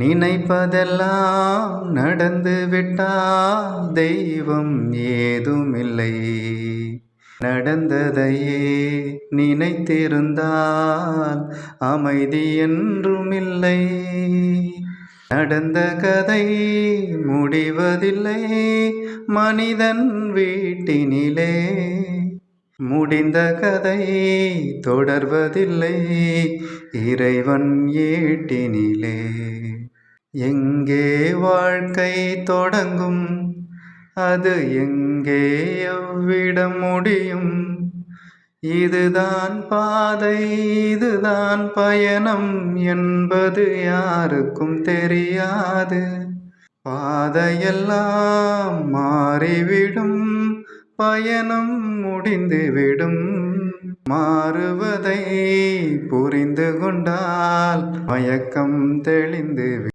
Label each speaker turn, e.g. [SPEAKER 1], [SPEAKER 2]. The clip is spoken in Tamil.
[SPEAKER 1] நினைப்பதெல்லாம் நடந்து விட்டால் தெய்வம் ஏதுமில்லை. நடந்ததையே நினைத்திருந்தால் அமைதி என்றுமில்லை. நடந்த கதை முடிவதில்லை மனிதன் வீட்டினிலே. முடிந்த கதை தொடர்வதில்லை இறைவன் ஏட்டினிலே. எங்கே வாழ்க்கை தொடங்கும், அது எங்கே எவ்விடம் முடியும்? இதுதான் பாதை, இதுதான் பயணம் என்பது யாருக்கும் தெரியாது. பாதையெல்லாம் மாறிவிடும், பயணம் முடிந்துவிடும். மாறுவதை புரிந்து கொண்டால் மயக்கம் தெளிந்துவிடும்.